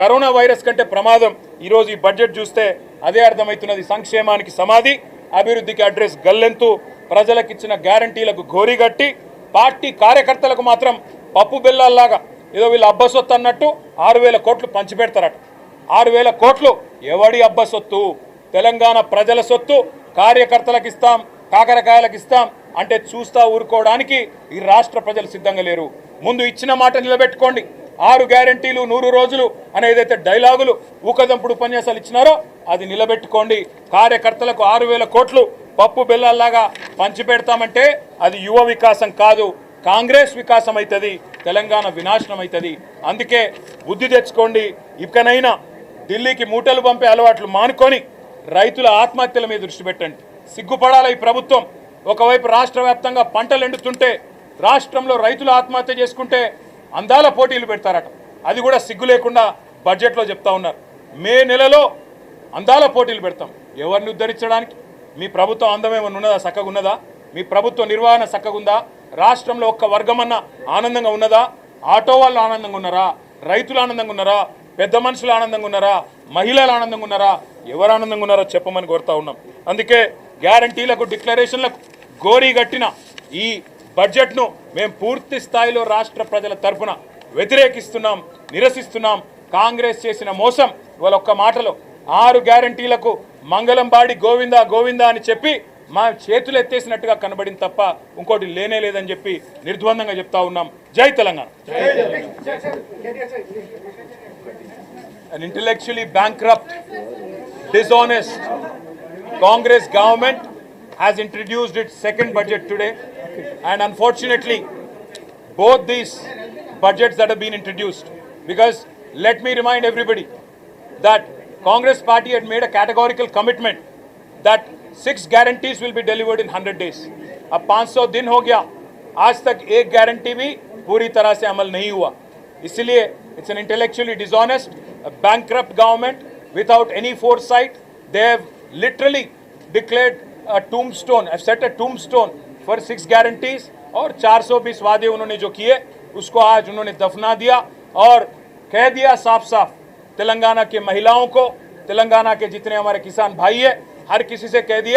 Corona virus కంటే ప్రమాదం ఈరోజు ఈ బడ్జెట్ చూస్తే అదే అర్థమవుతున్నది. సంక్షేమానికి సమాధి, అభివృద్ధికి అడ్రస్ గల్లెంతు, ప్రజలకు ఇచ్చిన గ్యారంటీలకు గోరిగట్టి పార్టీ కార్యకర్తలకు మాత్రం పప్పు బెల్లాల్లాగా ఏదో వీళ్ళు అబ్బసొత్తు అన్నట్టు 6,000 కోట్లు పంచిపెడతారట. 6,000 కోట్లు ఎవడి అబ్బసొత్తు? తెలంగాణ ప్రజల సొత్తు. కార్యకర్తలకు ఇస్తాం, కాకరకాయలకు ఇస్తాం అంటే చూస్తా ఊరుకోవడానికి ఈ రాష్ట్ర ప్రజలు సిద్ధంగా లేరు. ముందు ఇచ్చిన మాట నిలబెట్టుకోండి. 6 గ్యారంటీలు 100 రోజులు అని ఏదైతే డైలాగులు ఊకదంపుడు ఉపన్యాసాలు ఇచ్చినారో అది నిలబెట్టుకోండి. కార్యకర్తలకు 6,000 కోట్లు పప్పు బెల్లాల్లాగా పంచిపెడతామంటే అది యువ వికాసం కాదు, కాంగ్రెస్ వికాసం అవుతుంది, తెలంగాణ వినాశనం అవుతుంది. అందుకే బుద్ధి తెచ్చుకోండి. ఇకనైనా ఢిల్లీకి మూటలు పంపే అలవాట్లు మానుకొని రైతుల ఆత్మహత్యల మీద దృష్టి పెట్టండి. సిగ్గుపడాలి ఈ ప్రభుత్వం. ఒకవైపు రాష్ట్ర వ్యాప్తంగా పంటలు ఎండుతుంటే రాష్ట్రంలో రైతులు ఆత్మహత్య చేసుకుంటే అందాల పోటీలు పెడతారట. అది కూడా సిగ్గు లేకుండా బడ్జెట్లో చెప్తా ఉన్నారు. మే నెలలో అందాల పోటీలు పెడతాం. ఎవరిని ఉద్ధరించడానికి? మీ ప్రభుత్వం అందమేమన్నా ఉన్నదా? చక్కగా ఉన్నదా? మీ ప్రభుత్వ నిర్వహణ చక్కగా ఉందా? రాష్ట్రంలో ఒక్క వర్గమన్నా ఆనందంగా ఉన్నదా? ఆటో వాళ్ళు ఆనందంగా ఉన్నారా? రైతులు ఆనందంగా ఉన్నారా? పెద్ద మనుషులు ఆనందంగా ఉన్నారా? మహిళలు ఆనందంగా ఉన్నారా? ఎవరు ఆనందంగా ఉన్నారో చెప్పమని కోరుతా ఉన్నాం. అందుకే గ్యారంటీలకు డిక్లరేషన్లకు గోరీ గట్టిన ఈ బడ్జెట్ను మేము పూర్తి స్థాయిలో రాష్ట్ర ప్రజల తరఫున వ్యతిరేకిస్తున్నాం, నిరసిస్తున్నాం. కాంగ్రెస్ చేసిన మోసం ఇవాళ ఒక్క మాటలో 6 గ్యారంటీలకు మంగళం బాడి గోవిందా గోవిందా అని చెప్పి మా చేతులు ఎత్తేసినట్టుగా కనబడింది తప్ప ఇంకోటి లేనే లేదని చెప్పి నిర్ద్వందంగా చెప్తా ఉన్నాం. జై Telangana. An intellectually bankrupt, dishonest Congress government has introduced its second budget today, and unfortunately both these budgets that have been introduced, because let me remind everybody that Congress party had made a categorical commitment that 6 guarantees will be delivered in 100 days. अब 500 दिन हो गया, आज तक एक guarantee भी पूरी तरह से अमल नहीं हुआ. इसलिए it's an intellectually dishonest, a bankrupt government without any foresight. They have literally declared a tombstone, have set a tombstone for 6 guarantees, और 420 वादे उन्होंने जो किए उसको आज उन्होंने दफना दिया और कह दिया साफ साफ तेलंगाना के महिलाओं को, तेलंगाना के जितने हमारे किसान भाई है, हर किसी से कह दिया